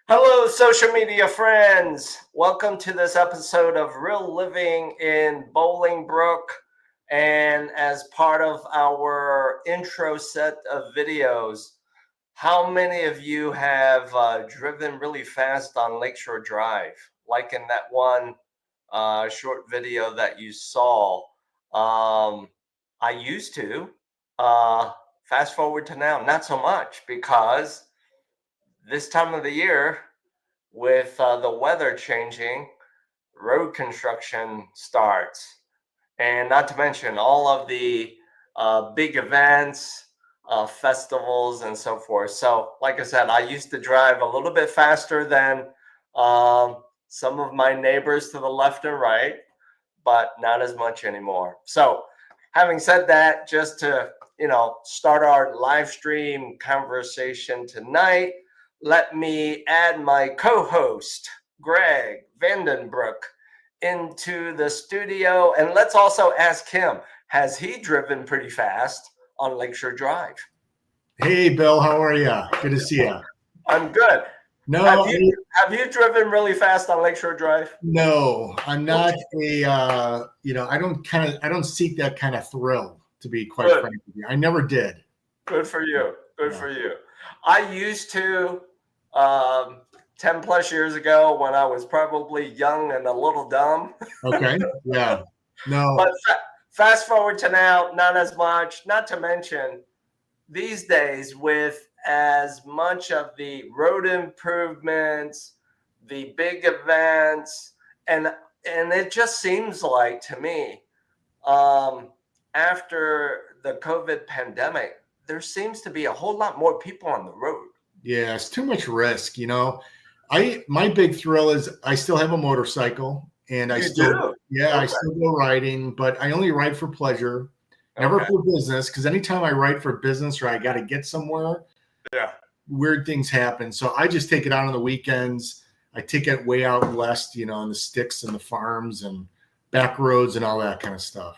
Hello, social media friends. Welcome to this episode of Real Living in Bolingbrook. And as part of our intro set of videos, how many of you have driven really fast on Lakeshore Drive? Like in that one short video that you saw. I used to. Uh, Fast forward to now, not so much because this time of the year, with the weather changing, road construction starts. And not to mention all of the big events, festivals, and so forth. So, like I said, I used to drive a little bit faster than some of my neighbors to the left and right, but not as much anymore. So, having said that, just to start our live stream conversation tonight, let me add my co-host Greg Vanden Brook into the studio, and let's also ask him: has he driven pretty fast on Lakeshore Drive? Hey, Bill, how are you? Good to see you. I'm good. No, Have you driven really fast on Lakeshore Drive? no, I'm not I don't seek that kind of thrill, to be quite Good. frank with you. I never did. Good for you. Good Yeah. for you. I used to 10 plus years ago when I was probably young and a little dumb. Okay. Yeah. No. But fast forward to now, not as much. Not to mention, these days, with as much of the road improvements, the big events, and it just seems like to me, um, after the COVID pandemic, there seems to be a whole lot more people on the road. Yeah, it's too much risk, my big thrill is I still have a motorcycle and I You still do? yeah, I Okay. still go riding, but I only ride for pleasure, never Okay. for business, because anytime I ride for business or I got to get somewhere, Yeah. weird things happen. So I just take it out on the weekends. I take it way out west, on the sticks and the farms and back roads and all that kind of stuff.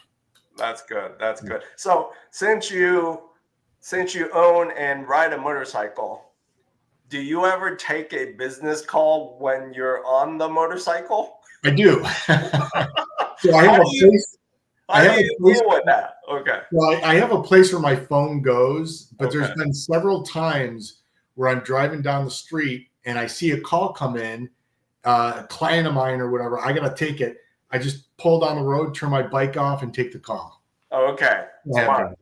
That's good. That's good. So since you own and ride a motorcycle, do you ever take a business call when you're on the motorcycle? I do. So I have How a do you place. I how do have a you place. deal with that? Okay. Well, I have a place where my phone goes, but there's Okay. been several times where I'm driving down the street and I see a call come in, a client of mine or whatever. I got to take it. I just pull down the road, turn my bike off, and take the call. Okay. Smart.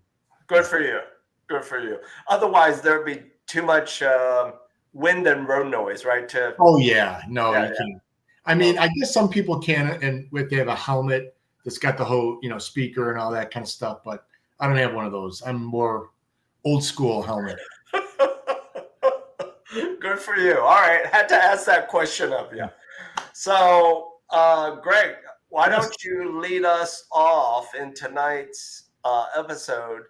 Good for you. Good for you. Otherwise, there'd be too much wind and road noise, right? Oh yeah, no, Yeah, you can't. I mean, I guess some people can, and if they have a helmet that's got the whole, speaker and all that kind of stuff. But I don't have one of those. I'm more old school helmet. Good for you. All right. Had to ask that question of you. So, Greg, why Yes. don't you lead us off in tonight's episode,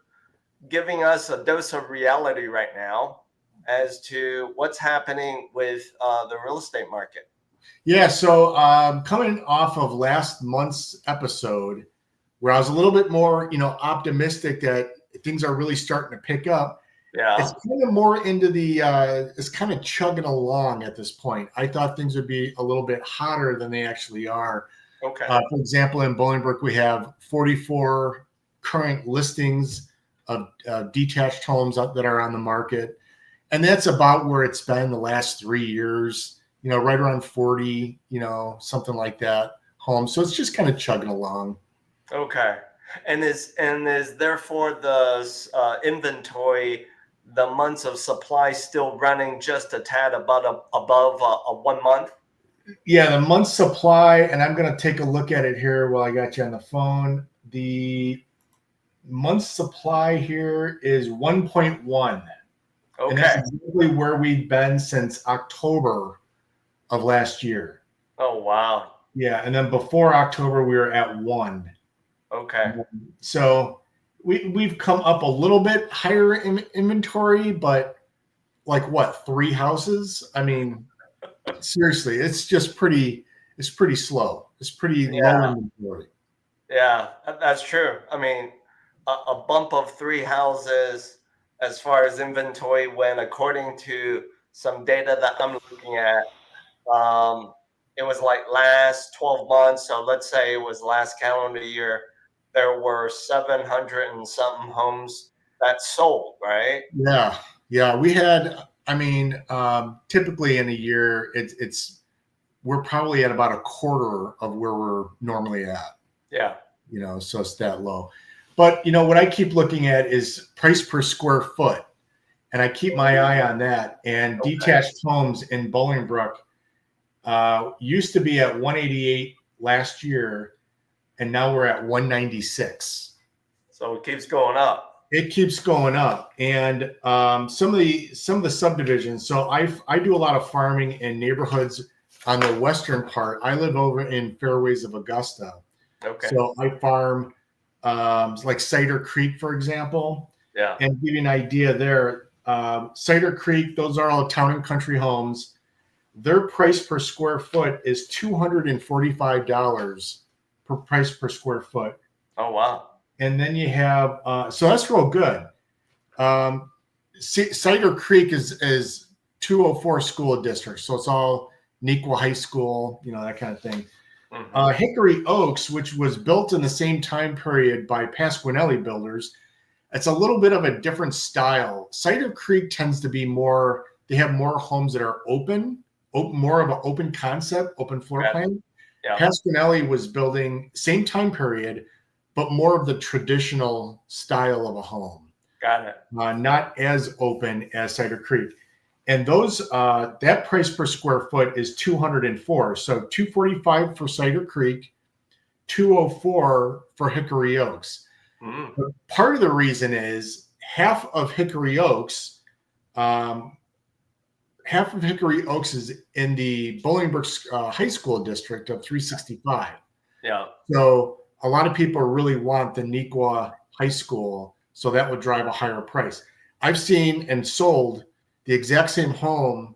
giving us a dose of reality right now as to what's happening with the real estate market? Yeah. So coming off of last month's episode, where I was a little bit more, optimistic that things are really starting to pick up. Yeah. It's kind of more into the it's kind of chugging along at this point. I thought things would be a little bit hotter than they actually are. Okay. For example, in Bolingbrook, we have 44 current listings of detached homes that are on the market. And that's about where it's been the last 3 years, right around 40, something like that homes. So it's just kind of chugging along. Okay. And is therefore the inventory, the months of supply still running just a tad above a 1 month? Yeah, the month supply, and I'm going to take a look at it here while I got you on the phone. The month supply here is 1.1. And that's Okay. exactly where we've been since October of last year. Oh, wow. Yeah, and then before October, we were at 1. Okay. So we've come up a little bit higher in inventory, but like what, 3 houses? I mean, seriously, it's pretty slow. It's pretty low inventory. Yeah, that's true. I mean, a bump of 3 houses as far as inventory, when according to some data that I'm looking at. It was like last 12 months. So let's say it was last calendar year. There were 700 and something homes that sold, right? Yeah. Yeah. We had, typically in a year, we're probably at about a quarter of where we're normally at. Yeah. So it's that low. But, what I keep looking at is price per square foot. And I keep my eye on that. And detached homes in Bolingbrook used to be at 188 last year, and now we're at 196. So it keeps going up. It keeps going up. And some of the subdivisions. So I do a lot of farming in neighborhoods on the western part. I live over in Fairways of Augusta. Okay. So I farm like Cider Creek, for example. Yeah. And give you an idea there, Cider Creek, those are all town and country homes. Their price per square foot is $245 per price per square foot. Oh, wow. And then you have, so that's real good. Cider Creek is 204 school district. So it's all Neuqua High School, that kind of thing. Mm-hmm. Hickory Oaks, which was built in the same time period by Pasquinelli Builders, it's a little bit of a different style. Cider Creek tends to be more, they have more homes that are open, more of an open concept, open floor plan. Yeah. Pasquinelli was building same time period, but more of the traditional style of a home. Got it. Not as open as Cider Creek. And those, that price per square foot is $204. So $245 for Cider Creek, $204 for Hickory Oaks. But part of the reason is half of Hickory Oaks is in the Bolingbrook High School district of 365. Yeah. So a lot of people really want the Neuqua High School, so that would drive a higher price. I've seen and sold the exact same home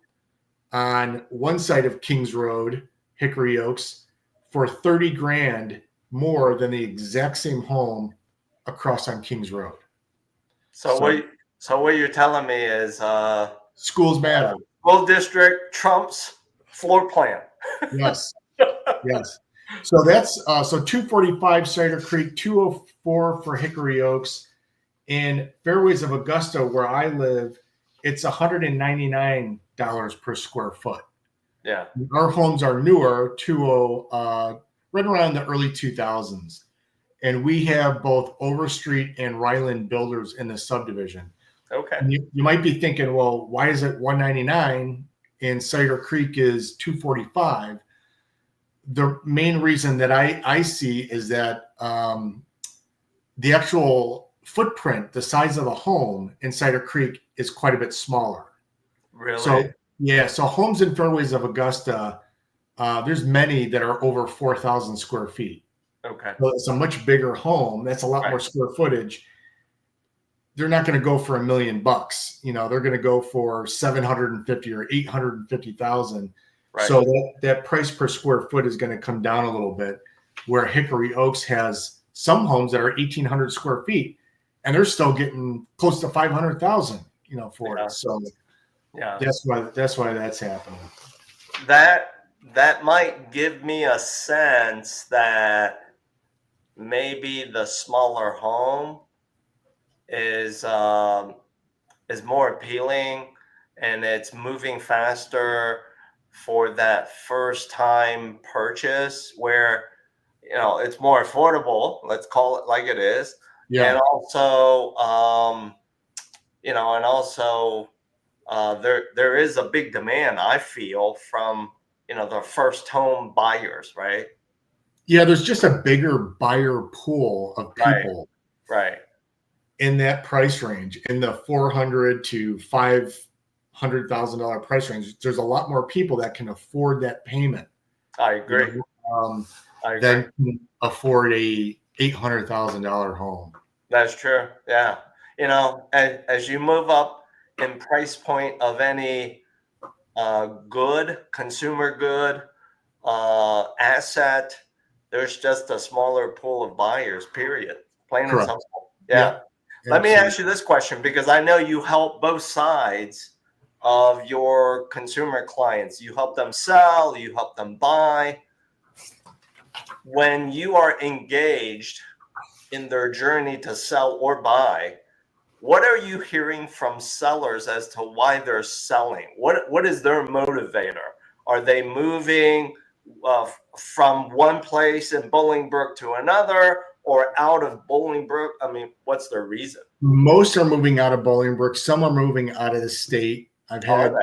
on one side of Kings Road, Hickory Oaks, for $30,000 more than the exact same home across on Kings Road. So what you're telling me is schools matter. School district trumps floor plan. Yes. Yes. So that's so $245 Cider Creek, $204 for Hickory Oaks. In Fairways of Augusta, where I live, it's $199 per square foot. Yeah. Our homes are newer, right around the early 2000s. And we have both Overstreet and Ryland Builders in the subdivision. Okay. And you might be thinking, well, why is it $199 and Cider Creek is $245? The main reason that I see is that the actual footprint, the size of the home in Cider Creek is quite a bit smaller. Really? So, yeah. So homes in Fairways of Augusta, there's many that are over 4,000 square feet. Okay. So it's a much bigger home. That's a lot more square footage. They're not going to go for $1 million. They're going to go for 750 or 850,000. Right. So that price per square foot is going to come down a little bit, where Hickory Oaks has some homes that are 1,800 square feet, and they're still getting close to 500,000, for it. So yeah, that's why that's happening. That might give me a sense that maybe the smaller home is more appealing, and it's moving faster for that first time purchase, where it's more affordable, let's call it like it is. Yeah. And also there is a big demand, I feel, from the first home buyers, right? Yeah, there's just a bigger buyer pool of people, right, in that price range, in the $400,000 to $500,000 price range. There's a lot more people that can afford that payment. I agree. Than can afford a $800,000 home. That's true. Yeah, as you move up in price point of any consumer good asset, there's just a smaller pool of buyers, period. Plain and simple. Yeah. Let me ask you this question, because I know you help both sides of your consumer clients? You help them sell, you help them buy. When you are engaged in their journey to sell or buy, what are you hearing from sellers as to why they're selling? What is their motivator? Are they moving from one place in Bolingbrook to another, or out of Bolingbrook? I mean, what's their reason? Most are moving out of Bolingbrook. Some are moving out of the state. I've had,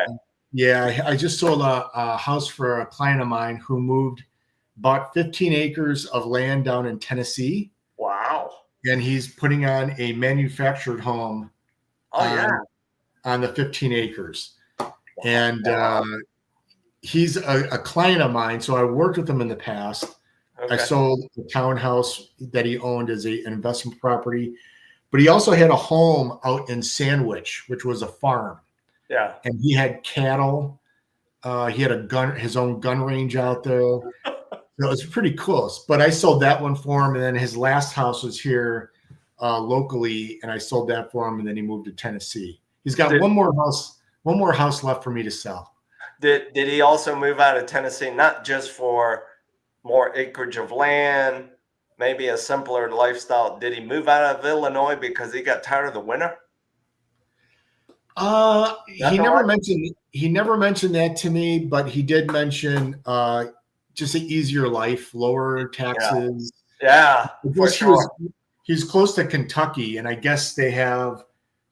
yeah, I just sold a house for a client of mine who bought 15 acres of land down in Tennessee. Wow. And he's putting on a manufactured home on the 15 acres. Wow. And he's a client of mine. So I worked with him in the past. Okay. I sold a townhouse that he owned as an investment property, but he also had a home out in Sandwich, which was a farm. Yeah. And he had cattle. He had his own gun range out there. It was pretty close, but I sold that one for him. And then his last house was here locally, and I sold that for him. And then he moved to Tennessee. He's got one more house left for me to sell. Did he also move out of Tennessee, not just for more acreage of land, maybe a simpler lifestyle? Did he move out of Illinois because he got tired of the winter? He never mentioned that to me, but he did mention just an easier life, lower taxes. Yeah, for sure. He's close to Kentucky, and I guess they have,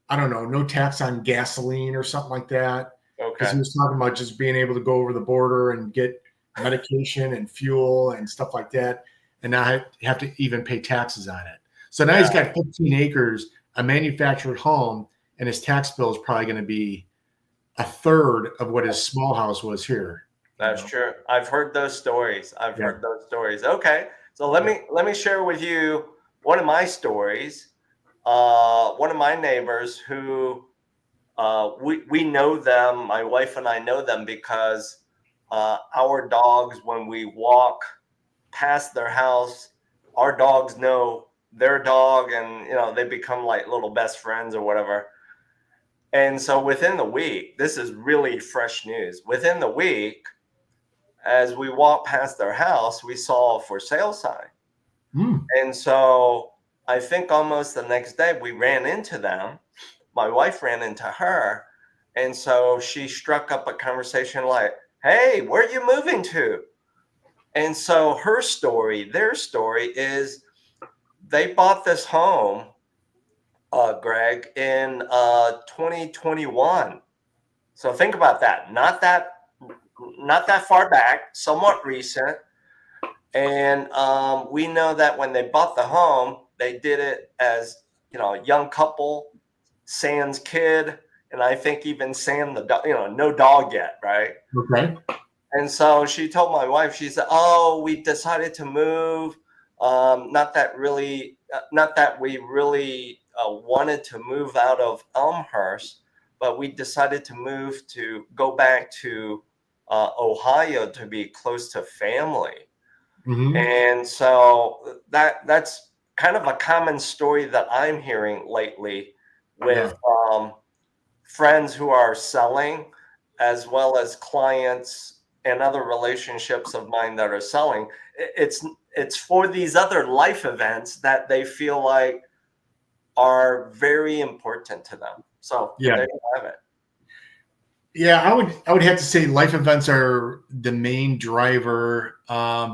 I don't know, no tax on gasoline or something like that. Okay. Because he was talking about just being able to go over the border and get medication and fuel and stuff like that, and not have to even pay taxes on it. So now he's got 15 acres, a manufactured home, and his tax bill is probably going to be a third of what his small house was here. That's true. I've heard those stories. Okay, so let me share with you one of my stories. One of my neighbors who we know them. My wife and I know them because our dogs, when we walk past their house, our dogs know their dog, and they become like little best friends or whatever. And so within the week, this is really fresh news. Within the week, as we walked past their house, we saw a for sale sign. And so I think almost the next day we ran into them. My wife ran into her. And so she struck up a conversation like, hey, where are you moving to? And so their story is they bought this home, Greg, in 2021. So think about that. Not that far back, somewhat recent. And we know that when they bought the home, they did it as, a young couple, sans kid, and I think even Sam the dog, no dog yet, right? Okay. And so she told my wife, she said, "Oh, we decided to move. Not that we really wanted to move out of Elmhurst, but we decided to go back to Ohio to be close to family." Mm-hmm. And so that's kind of a common story that I'm hearing lately with friends who are selling, as well as clients and other relationships of mine that are selling. It's for these other life events that they feel like are very important to them. So there you have it. Yeah, I would have to say life events are the main driver.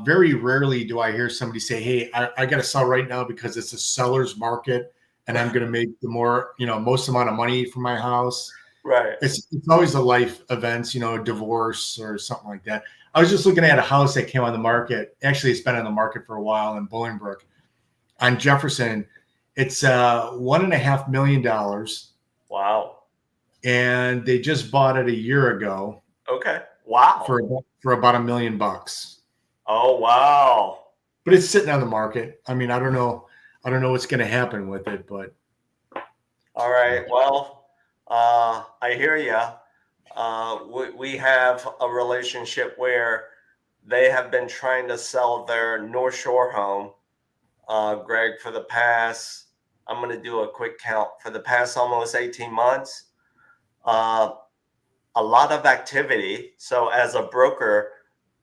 Very rarely do I hear somebody say, "Hey, I got to sell right now because it's a seller's market and I'm going to make the most amount of money for my house." Right. It's always the life events, divorce or something like that. I was just looking at a house that came on the market. Actually, it's been on the market for a while in Bolingbrook on Jefferson. It's $1.5 million. Wow. And they just bought it a year ago. Okay. Wow. For about $1 million. Oh, wow. But it's sitting on the market. I mean, I don't know what's going to happen with it, but. All right. Well, I hear you. We have a relationship where they have been trying to sell their North Shore home, Greg, for the past, I'm going to do a quick count, for the past almost 18 months. a lot of activity. So as a broker,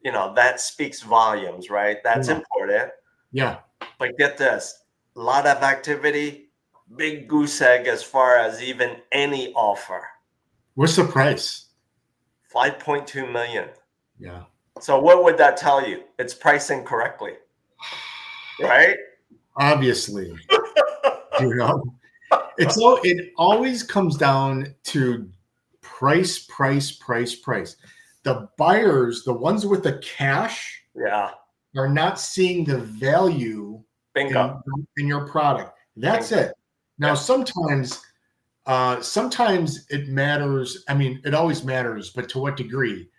you know, that speaks volumes, right? That's important. Yeah. But get this, a lot of activity, big goose egg as far as even any offer. What's the price? 5.2 million. Yeah. So what would that tell you? It's pricing correctly, right? Obviously, you know, it always comes down to price. The buyers, the ones with the cash, Yeah. are not seeing the value Bingo. in your product. That's Bingo. it. Now, Yeah. sometimes it matters. I mean, it always matters, but to what degree?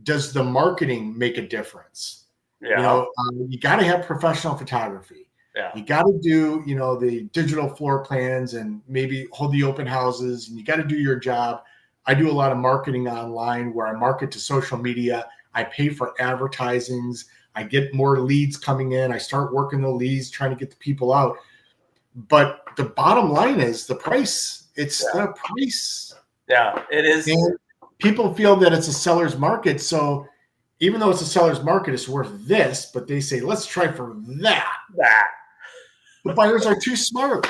Does the marketing make a difference? Yeah. You know, you got to have professional photography. Yeah. You got to do, you know, the digital floor plans and maybe hold the open houses, and you got to do your job. I do a lot of marketing online where I market to social media. I pay for advertisings. I get more leads coming in. I start working the leads, trying to get the people out. But the bottom line is the price. It's the price. Yeah, it is. And people feel that it's a seller's market. So even though it's a seller's market, it's worth this, but they say, let's try for that. The buyers are too smart.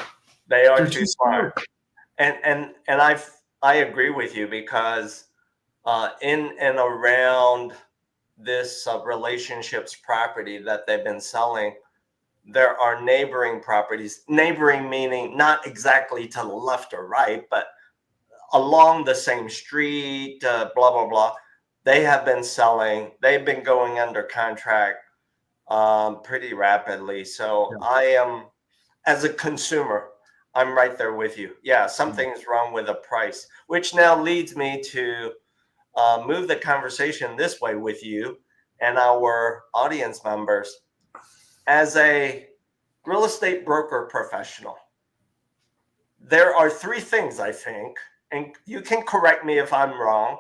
They are too smart. And I agree with you, because in and around this relationships property that they've been selling, there are neighboring properties, neighboring meaning not exactly to the left or right, but along the same street, blah, blah, blah. They have been selling. They've been going under contract pretty rapidly. So I am, as a consumer, I'm right there with you. Yeah, something's wrong with the price, which now leads me to move the conversation this way with you and our audience members. As a real estate broker professional, there are three things, I think, and you can correct me if I'm wrong,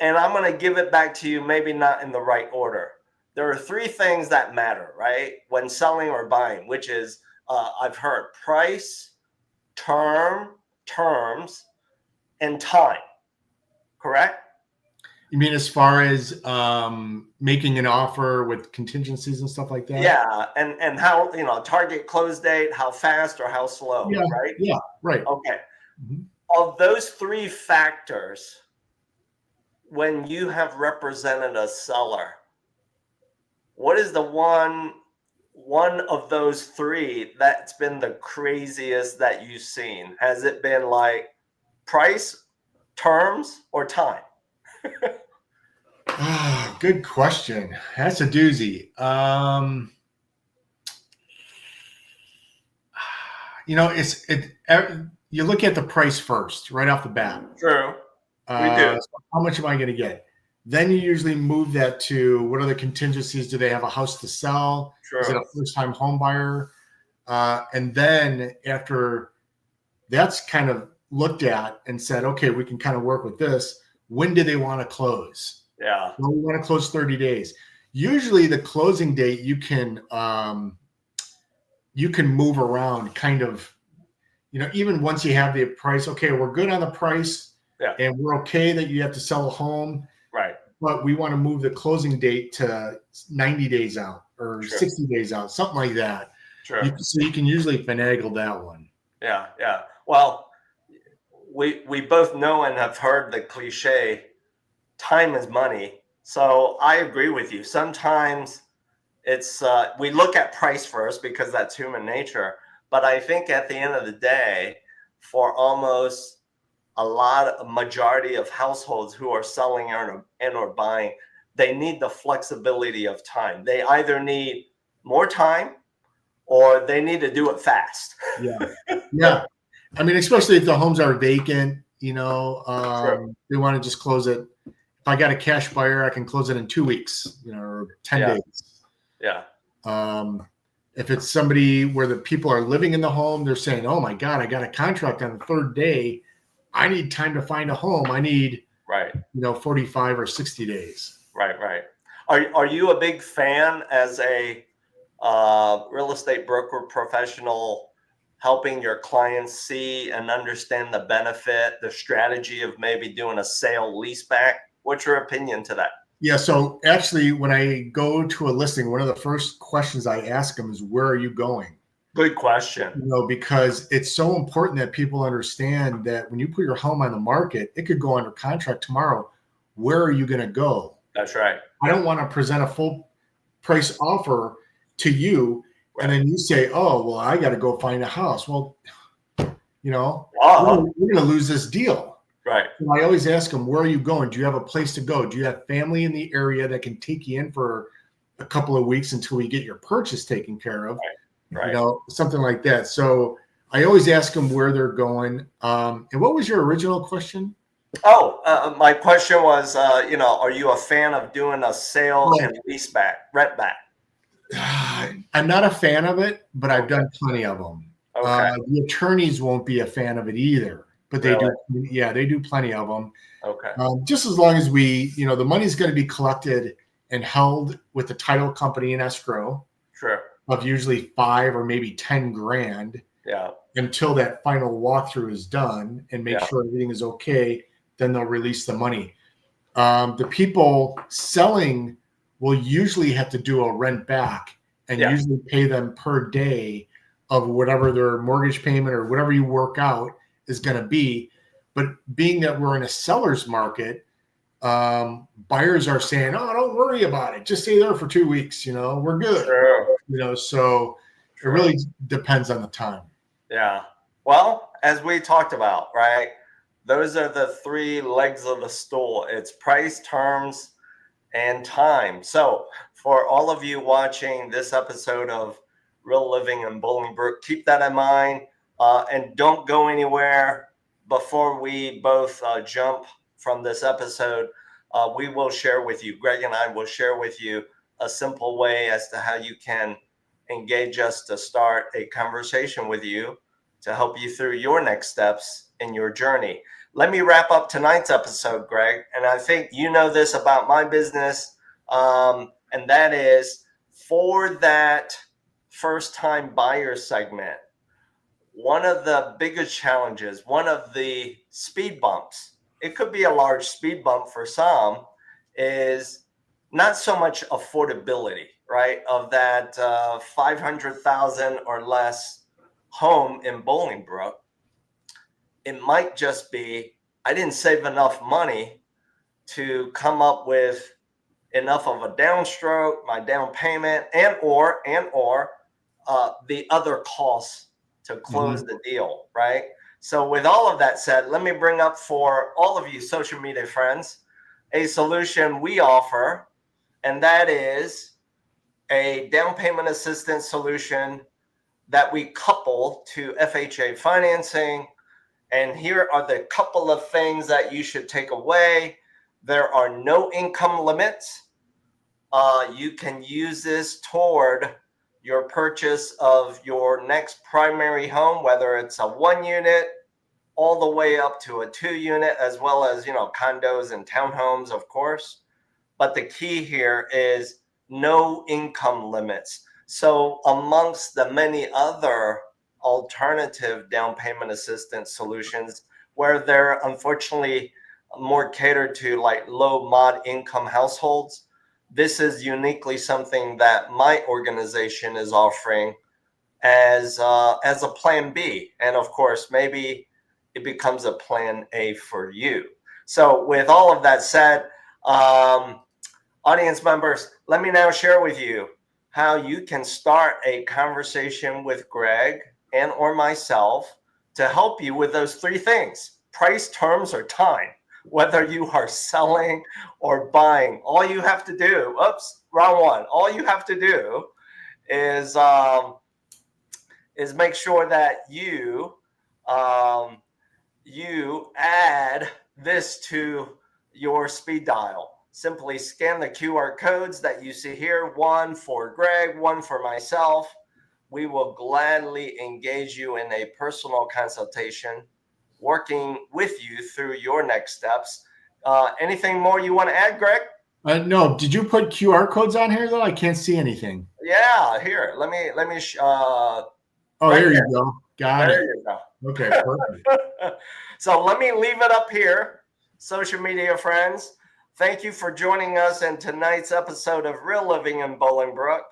and I'm going to give it back to you, maybe not in the right order. There are three things that matter, right, when selling or buying, which is, I've heard, price, terms, and time. Correct? You mean as far as making an offer with contingencies and stuff like that? Yeah, and how, you know, target close date, how fast or how slow, right? Yeah, right. Okay. Of those three factors, when you have represented a seller, what is the one of those three that's been the craziest that you've seen? Has it been like price, terms, or time? Good question. That's a doozy. You know, you look at the price first, right off the bat. True. We do. So how much am I going to get? Then you usually move that to, what are the contingencies? Do they have a house to sell? True. Is it a first-time home buyer? And then after that's kind of looked at and said, okay, we can kind of work with this. When do they want to close? Yeah. Well, we want to close 30 days. Usually the closing date you can move around, kind of, you know, even once you have the price, okay, we're good on the price, and we're okay that you have to sell a home. Right. But we want to move the closing date to 90 days out or 60 days out, something like that. Sure. So you can usually finagle that one. Yeah, yeah. Well, we both know and have heard the cliche, time is money. So I agree with you. Sometimes it's we look at price first because that's human nature. But I think at the end of the day, for almost a majority of households who are selling and or buying, they need the flexibility of time. They either need more time or they need to do it fast. Yeah. I mean, especially if the homes are vacant, you know, they want to just close it. If I got a cash buyer, I can close it in 2 weeks, you know, or 10 days. Yeah. If it's somebody where the people are living in the home, they're saying, oh my God, I got a contract on the third day. I need time to find a home. I need, 45 or 60 days. Right. Are you a big fan as a real estate broker professional helping your clients see and understand the benefit, the strategy of maybe doing a sale leaseback? What's your opinion to that? Yeah. So actually, when I go to a listing, one of the first questions I ask them is, where are you going? Good question. Because it's so important that people understand that when you put your home on the market, it could go under contract tomorrow. Where are you going to go? That's right. I don't want to present a full price offer to you, and then you say, oh, well, I got to go find a house. Well, we're going to lose this deal. Right. So I always ask them, where are you going? Do you have a place to go? Do you have family in the area that can take you in for a couple of weeks until you get your purchase taken care of? Right. Something like that. So I always ask them where they're going. And what was your original question? My question was, are you a fan of doing a sale and leaseback, rent back? I'm not a fan of it, but I've done plenty of them. Okay. The attorneys won't be a fan of it either, but they do. Yeah, they do plenty of them. Okay. Just as long as the money's going to be collected and held with the title company in escrow. Sure. Of usually $5 or maybe $10,000. Yeah. Until that final walkthrough is done and make sure everything is okay, then they'll release the money. The people selling will usually have to do a rent back and usually pay them per day of whatever their mortgage payment or whatever you work out is going to be. But being that we're in a seller's market, buyers are saying, oh, don't worry about it. Just stay there for 2 weeks. We're good. Sure. So it really depends on the time. Yeah. Well, as we talked about, right, those are the 3 legs of the stool. It's price, terms, and time. So for all of you watching this episode of Real Living in Bolingbrook, keep that in mind, and don't go anywhere. Before we both jump from this episode, we will share with you, Greg and I will share with you a simple way as to how you can engage us to start a conversation with you to help you through your next steps in your journey. Let me wrap up tonight's episode, Greg. And I think you know this about my business, and that is for that first-time buyer segment, one of the biggest challenges, one of the speed bumps, it could be a large speed bump for some, is not so much affordability, right? Of that $500,000 or less home in Bolingbrook, it might just be, I didn't save enough money to come up with enough of a downstroke, my down payment, and or the other costs to close the deal, right? So with all of that said, let me bring up for all of you social media friends a solution we offer, and that is a down payment assistance solution that we couple to FHA financing. And here are the couple of things that you should take away. There are no income limits. You can use this toward your purchase of your next primary home, whether it's a 1-unit all the way up to a 2-unit, as well as, condos and townhomes, of course. But the key here is no income limits. So amongst the many other alternative down payment assistance solutions where they're unfortunately more catered to like low mod income households, this is uniquely something that my organization is offering as a plan B. And of course, maybe it becomes a plan A for you. So with all of that said, audience members, let me now share with you how you can start a conversation with Greg and or myself to help you with those 3 things: price, terms, or time. Whether you are selling or buying, all you have to do, wrong one. All you have to do is make sure that you add this to your speed dial. Simply scan the QR codes that you see here, one for Greg, one for myself. We will gladly engage you in a personal consultation, working with you through your next steps. Anything more you want to add, Greg? No. Did you put QR codes on here though? I can't see anything. Yeah, here. Let me Oh, Right there there. you go. Got There it. you go. Okay, perfect. So let me leave it up here, social media friends. Thank you for joining us in tonight's episode of Real Living in Bolingbrook.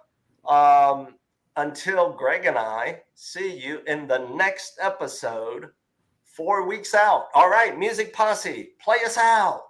Until Greg and I see you in the next episode, 4 weeks out. All right, Music Posse, play us out.